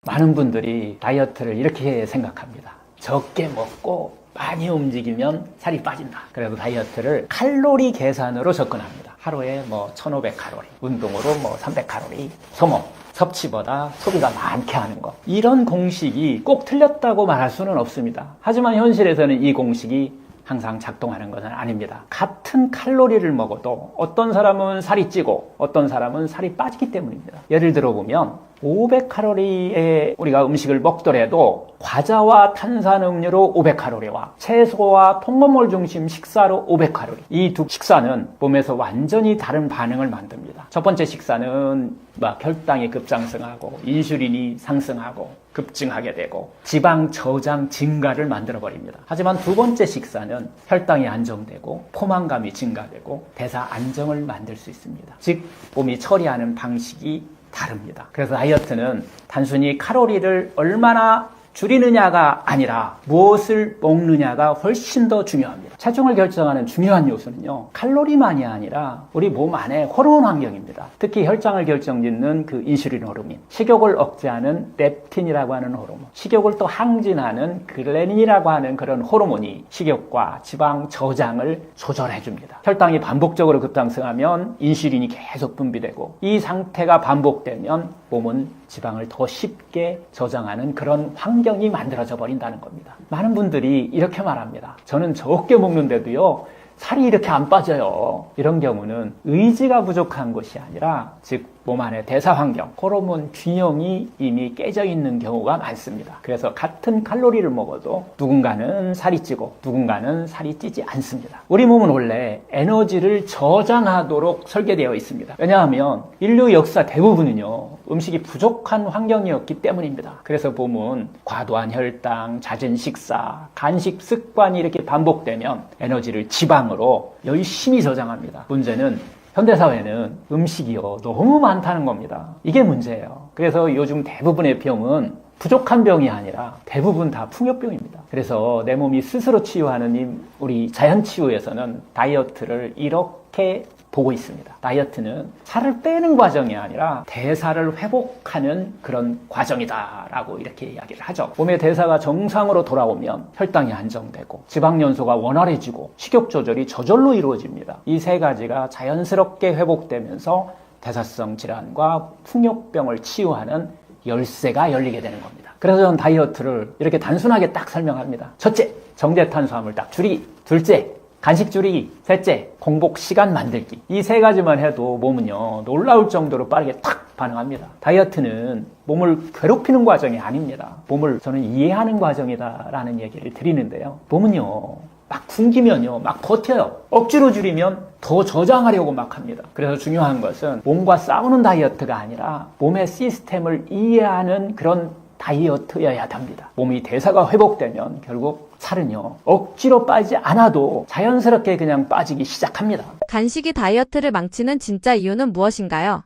[SPEAKER 4] 많은 분들이 다이어트를 이렇게 생각합니다. 적게 먹고 많이 움직이면 살이 빠진다. 그래서 다이어트를 칼로리 계산으로 접근합니다. 하루에 1500칼로리, 운동으로 300칼로리, 소모, 섭취보다 소비가 많게 하는 것. 이런 공식이 꼭 틀렸다고 말할 수는 없습니다. 하지만 현실에서는 이 공식이 항상 작동하는 것은 아닙니다. 같은 칼로리를 먹어도 어떤 사람은 살이 찌고 어떤 사람은 살이 빠지기 때문입니다. 예를 들어 보면 500칼로리의 우리가 음식을 먹더라도 과자와 탄산음료로 500칼로리와 채소와 통곡물 중심 식사로 500칼로리. 이 두 식사는 몸에서 완전히 다른 반응을 만듭니다. 첫 번째 식사는 혈당이 급상승하고 인슐린이 상승하고 급증하게 되고 지방 저장 증가를 만들어 버립니다. 하지만 두 번째 식사는 혈당이 안정되고 포만감이 증가되고 대사 안정을 만들 수 있습니다. 즉 몸이 처리하는 방식이 다릅니다. 그래서 다이어트는 단순히 칼로리를 얼마나 줄이느냐가 아니라 무엇을 먹느냐가 훨씬 더 중요합니다. 체중을 결정하는 중요한 요소는요, 칼로리만이 아니라 우리 몸 안에 호르몬 환경입니다. 특히 혈장을 결정짓는 그 인슐린 호르몬, 식욕을 억제하는 렙틴이라고 하는 호르몬, 식욕을 또 항진하는 그레닌이라고 하는 그런 호르몬이 식욕과 지방 저장을 조절해 줍니다. 혈당이 반복적으로 급상승하면 인슐린이 계속 분비되고 이 상태가 반복되면 몸은 지방을 더 쉽게 저장하는 그런 환경이 만들어져 버린다는 겁니다. 많은 분들이 이렇게 말합니다. 저는 적게 먹는데도요, 살이 이렇게 안 빠져요. 이런 경우는 의지가 부족한 것이 아니라 즉 몸 안의 대사 환경, 호르몬 균형이 이미 깨져 있는 경우가 많습니다. 그래서 같은 칼로리를 먹어도 누군가는 살이 찌고 누군가는 살이 찌지 않습니다. 우리 몸은 원래 에너지를 저장하도록 설계되어 있습니다. 왜냐하면 인류 역사 대부분은요, 음식이 부족한 환경이었기 때문입니다. 그래서 보면 과도한 혈당, 잦은 식사, 간식 습관이 이렇게 반복되면 에너지를 지방으로 열심히 저장합니다. 문제는 현대사회는 음식이요 너무 많다는 겁니다. 이게 문제예요. 그래서 요즘 대부분의 병은 부족한 병이 아니라 대부분 다 풍요병입니다. 그래서 내 몸이 스스로 치유하는 우리 자연치유에서는 다이어트를 이렇게 보고 있습니다. 다이어트는 살을 빼는 과정이 아니라 대사를 회복하는 그런 과정이다라고 이렇게 이야기를 하죠. 몸의 대사가 정상으로 돌아오면 혈당이 안정되고 지방연소가 원활해지고 식욕 조절이 저절로 이루어집니다. 이 세 가지가 자연스럽게 회복되면서 대사성 질환과 풍요병을 치유하는 열쇠가 열리게 되는 겁니다. 그래서 저는 다이어트를 이렇게 단순하게 딱 설명합니다. 첫째, 정제 탄수화물 딱 줄이기. 둘째, 간식 줄이기. 셋째, 공복 시간 만들기. 이 세 가지만 해도 몸은요, 놀라울 정도로 빠르게 탁 반응합니다. 다이어트는 몸을 괴롭히는 과정이 아닙니다. 몸을 저는 이해하는 과정이다라는 얘기를 드리는데요. 몸은요, 막 굶기면요, 막 버텨요. 억지로 줄이면 더 저장하려고 막 합니다. 그래서 중요한 것은 몸과 싸우는 다이어트가 아니라 몸의 시스템을 이해하는 그런 다이어트여야 합니다. 몸이 대사가 회복되면 결국 살은요, 억지로 빠지지 않아도 자연스럽게 그냥 빠지기 시작합니다.
[SPEAKER 3] 간식이 다이어트를 망치는 진짜 이유는 무엇인가요?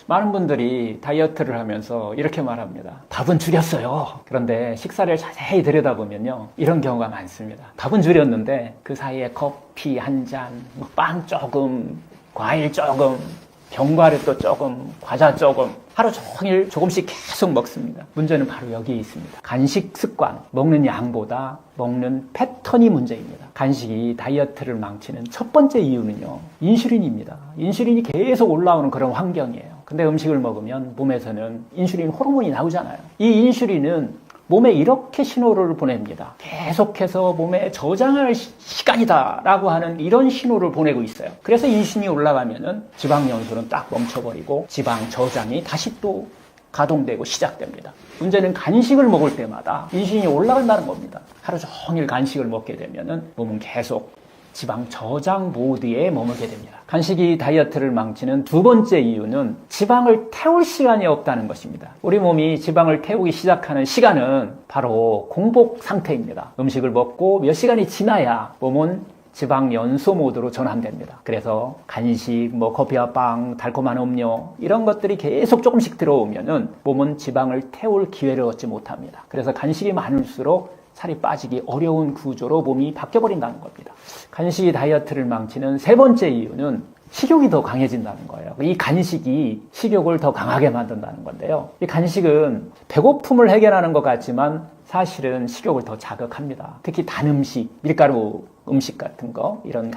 [SPEAKER 4] 많은 분들이 다이어트를 하면서 이렇게 말합니다. 밥은 줄였어요. 그런데 식사를 자세히 들여다보면요, 이런 경우가 많습니다. 밥은 줄였는데 그 사이에 커피 한 잔, 빵 조금, 과일 조금, 견과류 또 조금, 과자 조금, 하루 종일 조금씩 계속 먹습니다. 문제는 바로 여기에 있습니다. 간식 습관, 먹는 양보다 먹는 패턴이 문제입니다. 간식이 다이어트를 망치는 첫 번째 이유는요, 인슐린입니다. 인슐린이 계속 올라오는 그런 환경이에요. 근데 음식을 먹으면 몸에서는 인슐린 호르몬이 나오잖아요. 이 인슐린은 몸에 이렇게 신호를 보냅니다. 계속해서 몸에 저장할 시간이다라고 하는 이런 신호를 보내고 있어요. 그래서 인슐린이 올라가면은 지방 연소는 딱 멈춰버리고 지방 저장이 다시 또 가동되고 시작됩니다. 문제는 간식을 먹을 때마다 인슐린이 올라간다는 겁니다. 하루 종일 간식을 먹게 되면은 몸은 계속 지방 저장 모드에 머물게 됩니다. 간식이 다이어트를 망치는 두 번째 이유는 지방을 태울 시간이 없다는 것입니다. 우리 몸이 지방을 태우기 시작하는 시간은 바로 공복 상태입니다. 음식을 먹고 몇 시간이 지나야 몸은 지방 연소 모드로 전환됩니다. 그래서 간식, 커피와 빵, 달콤한 음료 이런 것들이 계속 조금씩 들어오면은 몸은 지방을 태울 기회를 얻지 못합니다. 그래서 간식이 많을수록 살이 빠지기 어려운 구조로 몸이 바뀌어버린다는 겁니다. 간식이 다이어트를 망치는 세 번째 이유는 식욕이 더 강해진다는 거예요. 이 간식이 식욕을 더 강하게 만든다는 건데요. 이 간식은 배고픔을 해결하는 것 같지만 사실은 식욕을 더 자극합니다. 특히 단 음식, 밀가루 음식 같은 거, 이런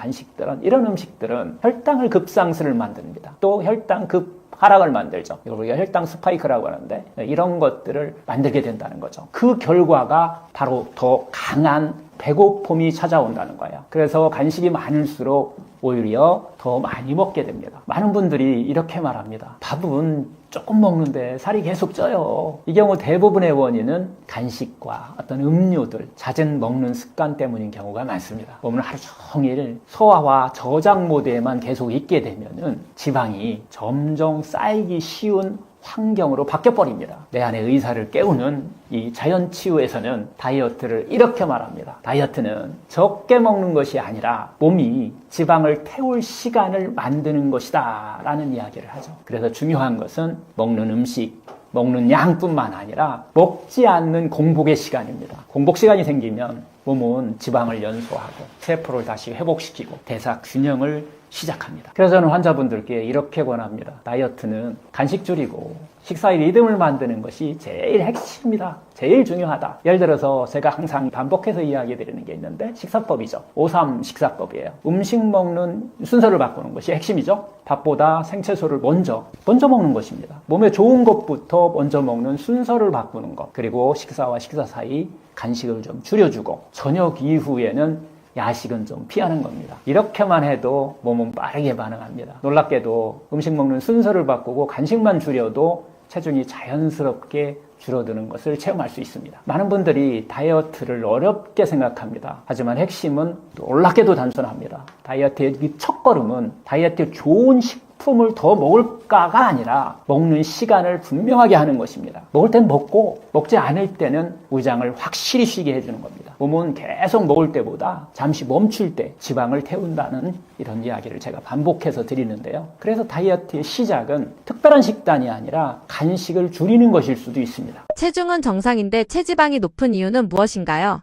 [SPEAKER 4] 음식들은 혈당을 급상승을 만듭니다. 또 혈당 급 하락을 만들죠. 이걸 우리가 혈당 스파이크라고 하는데 이런 것들을 만들게 된다는 거죠. 그 결과가 바로 더 강한 배고픔이 찾아온다는 거예요. 그래서 간식이 많을수록 오히려 더 많이 먹게 됩니다. 많은 분들이 이렇게 말합니다. 밥은 조금 먹는데 살이 계속 쪄요. 이 경우 대부분의 원인은 간식과 어떤 음료들, 잦은 먹는 습관 때문인 경우가 많습니다. 몸은 하루 종일 소화와 저장 모드에만 계속 있게 되면은 지방이 점점 쌓이기 쉬운 환경으로 바뀌어버립니다. 내 안의 의사를 깨우는 이 자연치유에서는 다이어트를 이렇게 말합니다. 다이어트는 적게 먹는 것이 아니라 몸이 지방을 태울 시간을 만드는 것이다 라는 이야기를 하죠. 그래서 중요한 것은 먹는 음식, 먹는 양뿐만 아니라 먹지 않는 공복의 시간입니다. 공복 시간이 생기면 몸은 지방을 연소하고 세포를 다시 회복시키고 대사 균형을 시작합니다. 그래서 저는 환자분들께 이렇게 권합니다. 다이어트는 간식 줄이고 식사의 리듬을 만드는 것이 제일 핵심입니다. 제일 중요하다. 예를 들어서 제가 항상 반복해서 이야기 드리는 게 있는데 식사법이죠. 5-3 식사법이에요. 음식 먹는 순서를 바꾸는 것이 핵심이죠. 밥보다 생채소를 먼저 먹는 것입니다. 몸에 좋은 것부터 먼저 먹는 순서를 바꾸는 것. 그리고 식사와 식사 사이 간식을 좀 줄여주고 저녁 이후에는 야식은 좀 피하는 겁니다. 이렇게만 해도 몸은 빠르게 반응합니다. 놀랍게도 음식 먹는 순서를 바꾸고 간식만 줄여도 체중이 자연스럽게 줄어드는 것을 체험할 수 있습니다. 많은 분들이 다이어트를 어렵게 생각합니다. 하지만 핵심은 놀랍게도 단순합니다. 다이어트의 첫 걸음은 다이어트에 좋은 식품을 더 먹을까가 아니라 먹는 시간을 분명하게 하는 것입니다. 먹을 땐 먹고 먹지 않을 때는 위장을 확실히 쉬게 해주는 겁니다. 몸은 계속 먹을 때보다 잠시 멈출 때 지방을 태운다는 이런 이야기를 제가 반복해서 드리는데요. 그래서 다이어트의 시작은 특별한 식단이 아니라 간식을 줄이는 것일 수도 있습니다.
[SPEAKER 3] 체중은 정상인데 체지방이 높은 이유는 무엇인가요?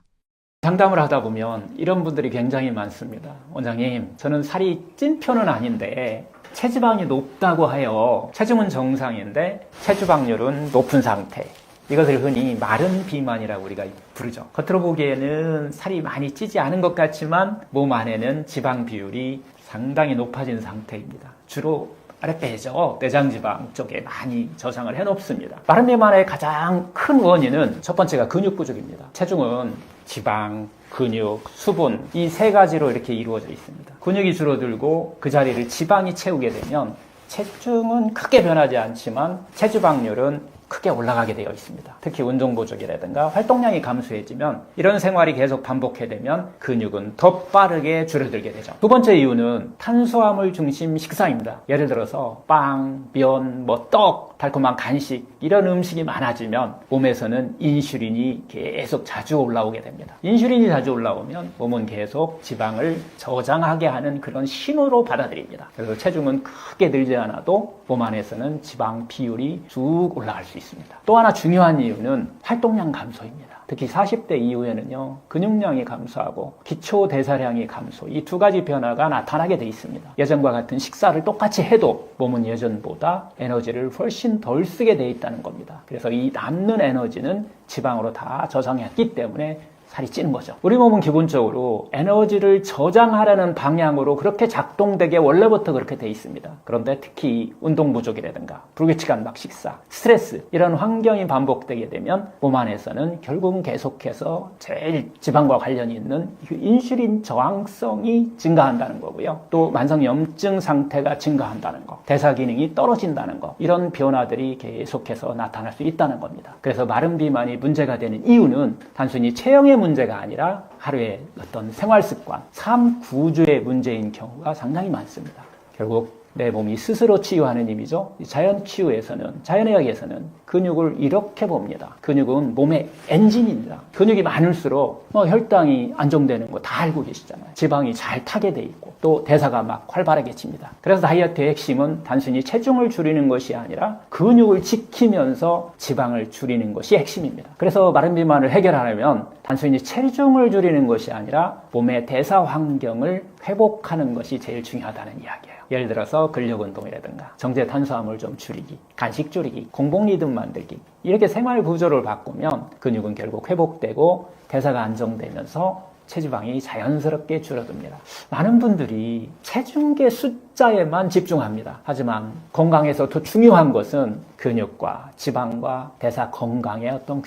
[SPEAKER 4] 상담을 하다 보면 이런 분들이 굉장히 많습니다. 원장님, 저는 살이 찐 편은 아닌데 체지방이 높다고 해요. 체중은 정상인데 체지방률은 높은 상태. 이것을 흔히 마른 비만이라고 우리가 부르죠. 겉으로 보기에는 살이 많이 찌지 않은 것 같지만 몸 안에는 지방 비율이 상당히 높아진 상태입니다. 주로 아랫배죠. 내장지방 쪽에 많이 저장을 해놓습니다. 마른 비만의 가장 큰 원인은 첫 번째가 근육 부족입니다. 체중은 지방, 근육, 수분 이 세 가지로 이렇게 이루어져 있습니다. 근육이 줄어들고 그 자리를 지방이 채우게 되면 체중은 크게 변하지 않지만 체지방률은 크게 올라가게 되어 있습니다. 특히 운동 부족이라든가 활동량이 감소해지면 이런 생활이 계속 반복하게 되면 근육은 더 빠르게 줄어들게 되죠. 두 번째 이유는 탄수화물 중심 식사입니다. 예를 들어서 빵, 면, 떡, 달콤한 간식 이런 음식이 많아지면 몸에서는 인슐린이 계속 자주 올라오게 됩니다. 인슐린이 자주 올라오면 몸은 계속 지방을 저장하게 하는 그런 신호로 받아들입니다. 그래서 체중은 크게 늘지 않아도 몸 안에서는 지방 비율이 쭉 올라갈 수 수 있습니다. 또 하나 중요한 이유는 활동량 감소입니다. 특히 40대 이후에는요, 근육량이 감소하고 기초 대사량이 감소, 이 두 가지 변화가 나타나게 돼 있습니다. 예전과 같은 식사를 똑같이 해도 몸은 예전보다 에너지를 훨씬 덜 쓰게 돼 있다는 겁니다. 그래서 이 남는 에너지는 지방으로 다 저장했기 때문에 살이 찌는 거죠. 우리 몸은 기본적으로 에너지를 저장하려는 방향으로 그렇게 작동되게 원래부터 그렇게 돼 있습니다. 그런데 특히 운동 부족이라든가 불규칙한 막 식사, 스트레스 이런 환경이 반복되게 되면 몸 안에서는 결국은 계속해서 제일 지방과 관련이 있는 인슐린 저항성이 증가한다는 거고요. 또 만성염증 상태가 증가한다는 거, 대사 기능이 떨어진다는 거, 이런 변화들이 계속해서 나타날 수 있다는 겁니다. 그래서 마른 비만이 문제가 되는 이유는 단순히 체형의 문제가 아니라 하루의 어떤 생활 습관, 삶 구조의 문제인 경우가 상당히 많습니다. 결국 내 몸이 스스로 치유하는 힘이죠. 자연 치유에서는, 자연의학에서는 근육을 이렇게 봅니다. 근육은 몸의 엔진입니다. 근육이 많을수록 혈당이 안정되는 거 다 알고 계시잖아요. 지방이 잘 타게 돼 있고 또 대사가 막 활발하게 칩니다. 그래서 다이어트의 핵심은 단순히 체중을 줄이는 것이 아니라 근육을 지키면서 지방을 줄이는 것이 핵심입니다. 그래서 마른 비만을 해결하려면 단순히 체중을 줄이는 것이 아니라 몸의 대사 환경을 회복하는 것이 제일 중요하다는 이야기예요. 예를 들어서 근력 운동이라든가 정제 탄수화물 좀 줄이기, 간식 줄이기, 공복 리듬 만들기, 이렇게 생활 구조를 바꾸면 근육은 결국 회복되고 대사가 안정되면서 체지방이 자연스럽게 줄어듭니다. 많은 분들이 체중계 숫자에만 집중합니다. 하지만 건강에서 더 중요한 것은 근육과 지방과 대사 건강의 어떤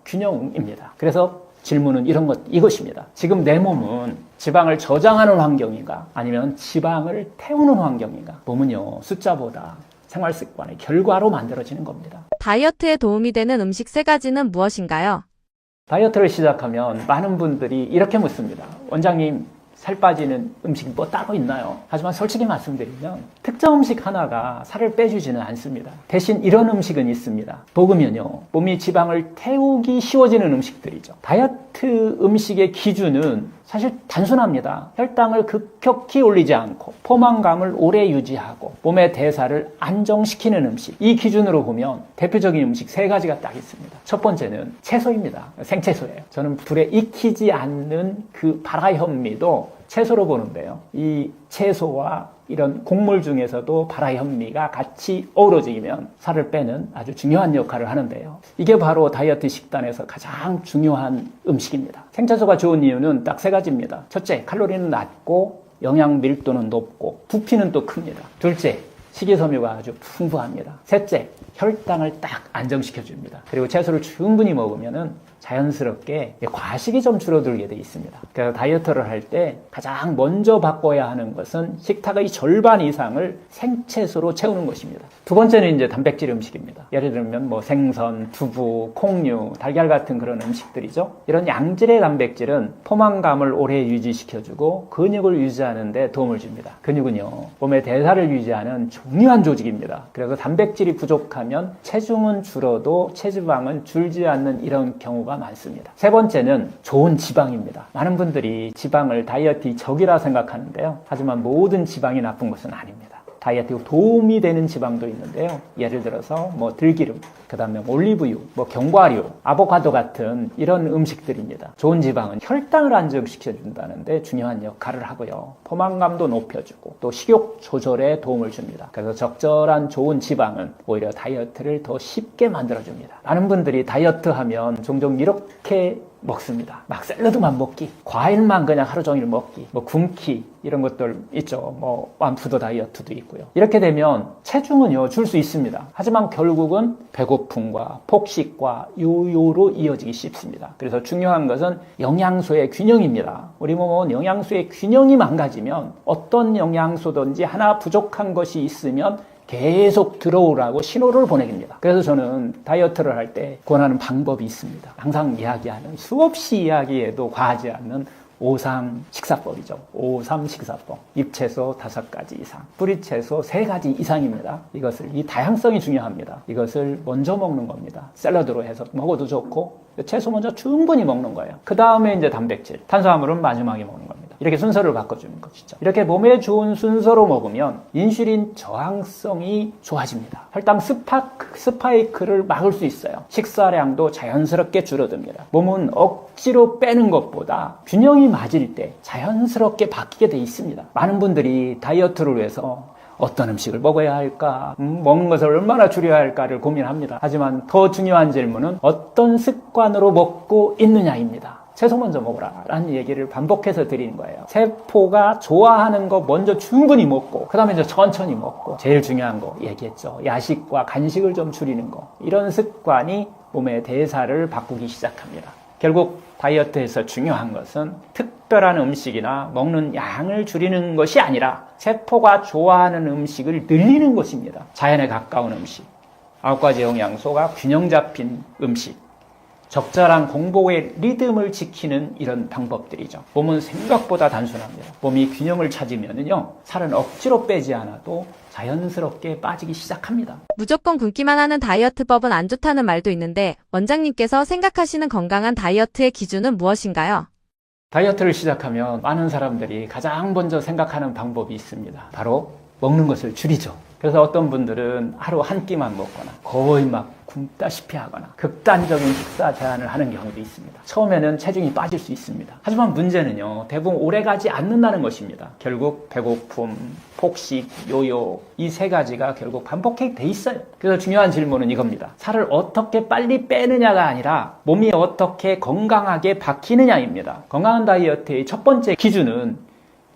[SPEAKER 4] 균형입니다. 그래서 질문은 이것입니다. 지금 내 몸은 지방을 저장하는 환경인가? 아니면 지방을 태우는 환경인가? 몸은요, 숫자보다 생활 습관의 결과로 만들어지는 겁니다.
[SPEAKER 3] 다이어트에 도움이 되는 음식 3가지는 무엇인가요?
[SPEAKER 4] 다이어트를 시작하면 많은 분들이 이렇게 묻습니다. 원장님, 살 빠지는 음식이 뭐 따로 있나요? 하지만 솔직히 말씀드리면 특정 음식 하나가 살을 빼주지는 않습니다. 대신 이런 음식은 있습니다. 먹으면요, 몸이 지방을 태우기 쉬워지는 음식들이죠. 다이어트 음식의 기준은 사실 단순합니다. 혈당을 급격히 올리지 않고 포만감을 오래 유지하고 몸의 대사를 안정시키는 음식, 이 기준으로 보면 대표적인 음식 3가지가 딱 있습니다. 첫 번째는 채소입니다. 생채소예요. 저는 불에 익히지 않는 그 발화현미도 채소로 보는데요. 이 채소와 이런 곡물 중에서도 발화현미가 같이 어우러지면 살을 빼는 아주 중요한 역할을 하는데요. 이게 바로 다이어트 식단에서 가장 중요한 음식입니다. 생채소가 좋은 이유는 딱 3가지입니다. 첫째, 칼로리는 낮고 영양 밀도는 높고 부피는 또 큽니다. 둘째, 식이섬유가 아주 풍부합니다. 셋째, 혈당을 딱 안정시켜줍니다. 그리고 채소를 충분히 먹으면은 자연스럽게 과식이 좀 줄어들게 돼 있습니다. 그래서 다이어트를 할 때 가장 먼저 바꿔야 하는 것은 식탁의 절반 이상을 생채소로 채우는 것입니다. 두 번째는 이제 단백질 음식입니다. 예를 들면 뭐 생선, 두부, 콩류, 달걀 같은 그런 음식들이죠. 이런 양질의 단백질은 포만감을 오래 유지시켜주고 근육을 유지하는 데 도움을 줍니다. 근육은요, 몸의 대사를 유지하는 중요한 조직입니다. 그래서 단백질이 부족하면 체중은 줄어도 체지방은 줄지 않는 이런 경우가 많습니다. 세 번째는 좋은 지방입니다. 많은 분들이 지방을 다이어트의 적이라 생각하는데요. 하지만 모든 지방이 나쁜 것은 아닙니다. 다이어트에 도움이 되는 지방도 있는데요. 예를 들어서 뭐 들기름, 그 다음에 올리브유, 뭐 견과류, 아보카도 같은 이런 음식들입니다. 좋은 지방은 혈당을 안정시켜준다는데 중요한 역할을 하고요. 포만감도 높여주고 또 식욕 조절에 도움을 줍니다. 그래서 적절한 좋은 지방은 오히려 다이어트를 더 쉽게 만들어줍니다. 많은 분들이 다이어트 하면 종종 이렇게 먹습니다. 막 샐러드만 먹기, 과일만 그냥 하루 종일 먹기, 뭐 굶기 이런 것들 있죠. 뭐 완푸드 다이어트도 있고요. 이렇게 되면 체중은요 줄 수 있습니다. 하지만 결국은 배고픔과 폭식과 요요로 이어지기 쉽습니다. 그래서 중요한 것은 영양소의 균형입니다. 우리 몸은 영양소의 균형이 망가지면 어떤 영양소든지 하나 부족한 것이 있으면 계속 들어오라고 신호를 보내깁니다. 그래서 저는 다이어트를 할 때 권하는 방법이 있습니다. 항상 이야기하는, 수없이 이야기해도 과하지 않는 5-3 식사법이죠. 5-3 식사법. 잎채소 5가지 이상, 뿌리채소 3가지 이상입니다. 이 다양성이 중요합니다. 이것을 먼저 먹는 겁니다. 샐러드로 해서 먹어도 좋고, 채소 먼저 충분히 먹는 거예요. 그 다음에 이제 단백질, 탄수화물은 마지막에 먹는 겁니다. 이렇게 순서를 바꿔주는 것이죠. 이렇게 몸에 좋은 순서로 먹으면 인슐린 저항성이 좋아집니다. 혈당 스파이크를 막을 수 있어요. 식사량도 자연스럽게 줄어듭니다. 몸은 억지로 빼는 것보다 균형이 맞을 때 자연스럽게 바뀌게 돼 있습니다. 많은 분들이 다이어트를 위해서 어떤 음식을 먹어야 할까, 먹는 것을 얼마나 줄여야 할까를 고민합니다. 하지만 더 중요한 질문은 어떤 습관으로 먹고 있느냐입니다. 채소 먼저 먹어라 라는 얘기를 반복해서 드리는 거예요. 세포가 좋아하는 거 먼저 충분히 먹고 그 다음에 이제 천천히 먹고, 제일 중요한 거 얘기했죠. 야식과 간식을 좀 줄이는 거. 이런 습관이 몸의 대사를 바꾸기 시작합니다. 결국 다이어트에서 중요한 것은 특별한 음식이나 먹는 양을 줄이는 것이 아니라 세포가 좋아하는 음식을 늘리는 것입니다. 자연에 가까운 음식, 9가지 영양소가 균형 잡힌 음식, 적절한 공복의 리듬을 지키는 이런 방법들이죠. 몸은 생각보다 단순합니다. 몸이 균형을 찾으면요, 살은 억지로 빼지 않아도 자연스럽게 빠지기 시작합니다.
[SPEAKER 3] 무조건 굶기만 하는 다이어트법은 안 좋다는 말도 있는데 원장님께서 생각하시는 건강한 다이어트의 기준은 무엇인가요?
[SPEAKER 4] 다이어트를 시작하면 많은 사람들이 가장 먼저 생각하는 방법이 있습니다. 바로 먹는 것을 줄이죠. 그래서 어떤 분들은 하루 한 끼만 먹거나 거의 막 굶다시피 하거나 극단적인 식사 제한을 하는 경우도 있습니다. 처음에는 체중이 빠질 수 있습니다. 하지만 문제는요, 대부분 오래가지 않는다는 것입니다. 결국 배고픔, 폭식, 요요, 이 세 가지가 결국 반복해 돼 있어요. 그래서 중요한 질문은 이겁니다. 살을 어떻게 빨리 빼느냐가 아니라 몸이 어떻게 건강하게 바뀌느냐입니다. 건강한 다이어트의 첫 번째 기준은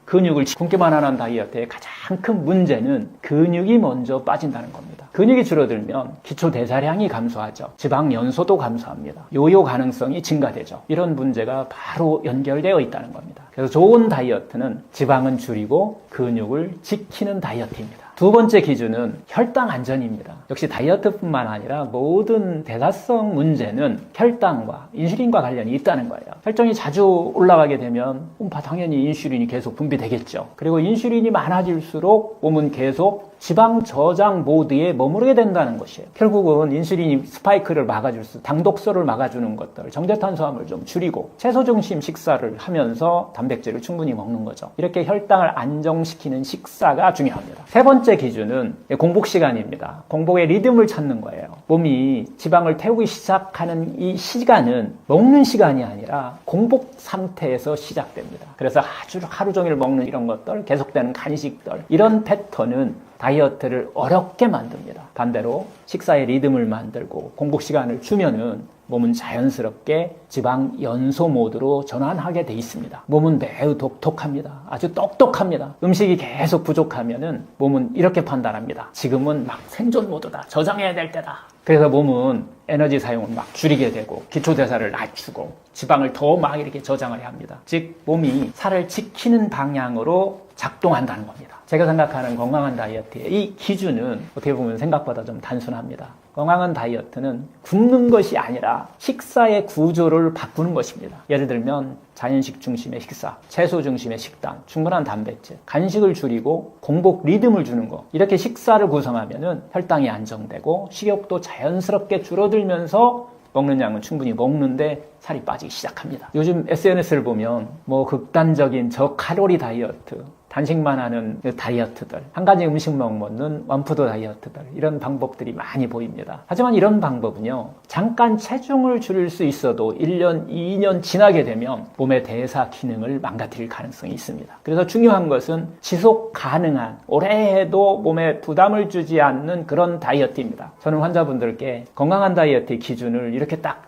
[SPEAKER 4] 근육을 굶기만 하는 다이어트의 가장 큰 문제는 근육이 먼저 빠진다는 겁니다. 근육이 줄어들면 기초 대사량이 감소하죠. 지방 연소도 감소합니다. 요요 가능성이 증가되죠. 이런 문제가 바로 연결되어 있다는 겁니다. 그래서 좋은 다이어트는 지방은 줄이고 근육을 지키는 다이어트입니다. 두 번째 기준은 혈당 안전입니다. 역시 다이어트뿐만 아니라 모든 대사성 문제는 혈당과 인슐린과 관련이 있다는 거예요. 혈당이 자주 올라가게 되면 당연히 인슐린이 계속 분비되겠죠. 그리고 인슐린이 많아질수록 몸은 계속 지방 저장 모드에 머무르게 된다는 것이에요. 결국은 인슐린이 스파이크를 막아줄 수, 당독소를 막아주는 것들, 정제탄수화물 좀 줄이고 채소 중심 식사를 하면서 단백질을 충분히 먹는 거죠. 이렇게 혈당을 안정시키는 식사가 중요합니다. 세 번째 기준은 공복 시간입니다. 공복의 리듬을 찾는 거예요. 몸이 지방을 태우기 시작하는 이 시간은 먹는 시간이 아니라 공복 상태에서 시작됩니다. 그래서 아주 하루 종일 먹는 이런 것들, 계속되는 간식들, 이런 패턴은 다이어트를 어렵게 만듭니다. 반대로 식사의 리듬을 만들고 공복 시간을 주면은 몸은 자연스럽게 지방 연소 모드로 전환하게 돼 있습니다. 몸은 매우 독특합니다. 아주 똑똑합니다. 음식이 계속 부족하면은 몸은 이렇게 판단합니다. 지금은 막 생존 모드다. 저장해야 될 때다. 그래서 몸은 에너지 사용을 막 줄이게 되고 기초 대사를 낮추고 지방을 더 막 이렇게 저장을 해야 합니다. 즉 몸이 살을 지키는 방향으로 작동한다는 겁니다. 제가 생각하는 건강한 다이어트의 이 기준은 어떻게 보면 생각보다 좀 단순합니다. 건강한 다이어트는 굶는 것이 아니라 식사의 구조를 바꾸는 것입니다. 예를 들면 자연식 중심의 식사, 채소 중심의 식단, 충분한 단백질, 간식을 줄이고 공복 리듬을 주는 것, 이렇게 식사를 구성하면은 혈당이 안정되고 식욕도 자연스럽게 줄어들면서 먹는 양은 충분히 먹는데 살이 빠지기 시작합니다. 요즘 SNS를 보면 극단적인 저칼로리 다이어트, 단식만 하는 다이어트들, 한 가지 음식만 먹는 원푸드 다이어트들, 이런 방법들이 많이 보입니다. 하지만 이런 방법은요, 잠깐 체중을 줄일 수 있어도 1년, 2년 지나게 되면 몸의 대사 기능을 망가뜨릴 가능성이 있습니다. 그래서 중요한 것은 지속 가능한, 오래 해도 몸에 부담을 주지 않는 그런 다이어트입니다. 저는 환자분들께 건강한 다이어트의 기준을 이렇게 딱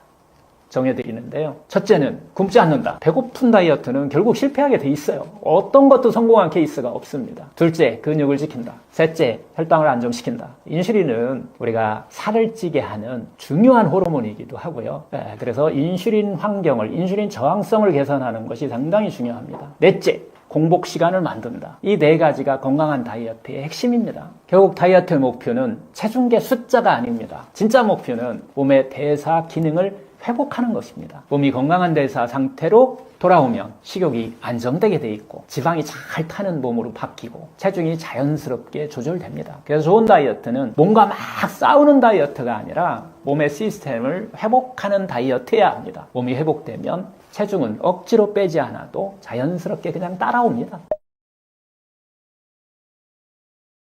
[SPEAKER 4] 정해드리는데요. 첫째는 굶지 않는다. 배고픈 다이어트는 결국 실패하게 돼 있어요. 어떤 것도 성공한 케이스가 없습니다. 둘째, 근육을 지킨다. 셋째, 혈당을 안정시킨다. 인슐린은 우리가 살을 찌게 하는 중요한 호르몬이기도 하고요. 그래서 인슐린 환경을, 인슐린 저항성을 개선하는 것이 상당히 중요합니다. 넷째, 공복 시간을 만든다. 이 네 가지가 건강한 다이어트의 핵심입니다. 결국 다이어트의 목표는 체중계 숫자가 아닙니다. 진짜 목표는 몸의 대사 기능을 회복하는 것입니다. 몸이 건강한 대사 상태로 돌아오면 식욕이 안정되게 돼 있고 지방이 잘 타는 몸으로 바뀌고 체중이 자연스럽게 조절됩니다. 그래서 좋은 다이어트는 몸과 막 싸우는 다이어트가 아니라 몸의 시스템을 회복하는 다이어트여야 합니다. 몸이 회복되면 체중은 억지로 빼지 않아도 자연스럽게 그냥 따라옵니다.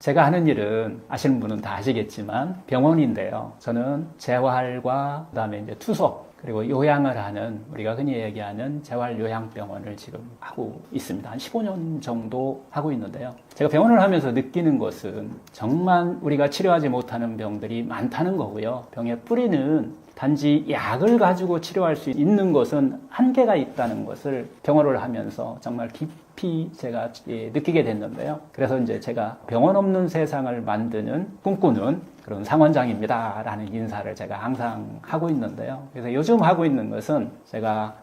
[SPEAKER 4] 제가 하는 일은 아시는 분은 다 아시겠지만 병원인데요. 저는 재활과 그다음에 이제 투석 그리고 요양을 하는 우리가 흔히 얘기하는 재활요양병원을 지금 하고 있습니다. 한 15년 정도 하고 있는데요. 제가 병원을 하면서 느끼는 것은 정말 우리가 치료하지 못하는 병들이 많다는 거고요. 병의 뿌리는 단지 약을 가지고 치료할 수 있는 것은 한계가 있다는 것을 병원을 하면서 정말 깊이 제가 느끼게 됐는데요. 그래서 이제 제가 병원 없는 세상을 만드는 꿈꾸는 그런 상원장입니다 라는 인사를 제가 항상 하고 있는데요. 그래서 요즘 하고 있는 것은 제가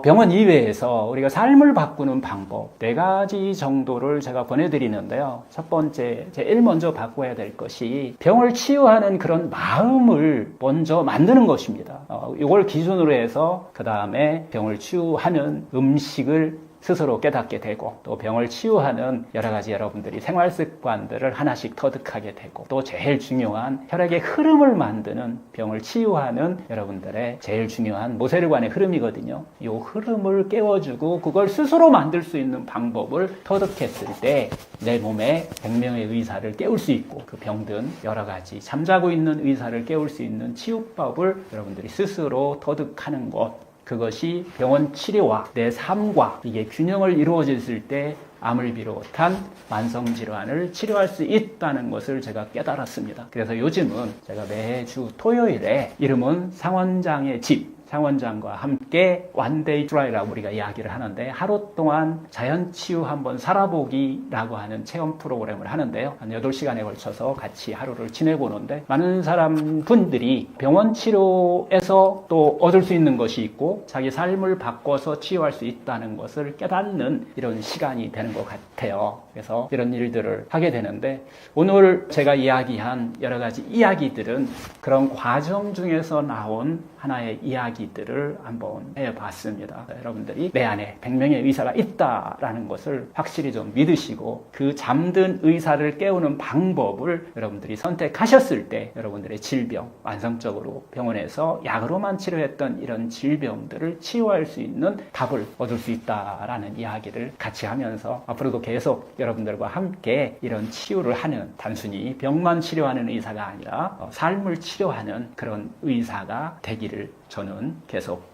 [SPEAKER 4] 병원 이외에서 우리가 삶을 바꾸는 방법 4가지 정도를 제가 보내드리는데요. 첫 번째, 제일 먼저 바꿔야 될 것이 병을 치유하는 그런 마음을 먼저 만드는 것입니다. 이걸 기준으로 해서 그 다음에 병을 치유하는 음식을 스스로 깨닫게 되고 또 병을 치유하는 여러 가지 여러분들이 생활 습관들을 하나씩 터득하게 되고 또 제일 중요한 혈액의 흐름을 만드는 병을 치유하는 여러분들의 제일 중요한 모세혈관의 흐름이거든요. 이 흐름을 깨워주고 그걸 스스로 만들 수 있는 방법을 터득했을 때 내 몸에 100명의 의사를 깨울 수 있고 그 병든 여러 가지 잠자고 있는 의사를 깨울 수 있는 치유법을 여러분들이 스스로 터득하는 것, 그것이 병원 치료와 내 삶과 이게 균형을 이루어졌을 때 암을 비롯한 만성질환을 치료할 수 있다는 것을 제가 깨달았습니다. 그래서 요즘은 제가 매주 토요일에 이름은 상원장의 집, 상원장과 함께 원데이 트라이라고 우리가 이야기를 하는데 하루 동안 자연치유 한번 살아보기라고 하는 체험 프로그램을 하는데요. 한 8시간에 걸쳐서 같이 하루를 지내보는데 많은 분들이 병원 치료에서 또 얻을 수 있는 것이 있고 자기 삶을 바꿔서 치유할 수 있다는 것을 깨닫는 이런 시간이 되는 것 같아요. 그래서 이런 일들을 하게 되는데 오늘 제가 이야기한 여러 가지 이야기들은 그런 과정 중에서 나온 하나의 이야기들을 한번 해봤습니다. 여러분들이 내 안에 100명의 의사가 있다라는 것을 확실히 좀 믿으시고 그 잠든 의사를 깨우는 방법을 여러분들이 선택하셨을 때 여러분들의 질병, 만성적으로 병원에서 약으로만 치료했던 이런 질병들을 치유할 수 있는 답을 얻을 수 있다라는 이야기를 같이 하면서 앞으로도 계속 여러분들과 함께 이런 치유를 하는 단순히 병만 치료하는 의사가 아니라 삶을 치료하는 그런 의사가 되기를 저는 계속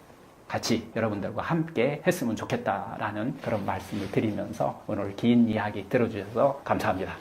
[SPEAKER 4] 같이 여러분들과 함께 했으면 좋겠다라는 그런 말씀을 드리면서 오늘 긴 이야기 들어주셔서 감사합니다.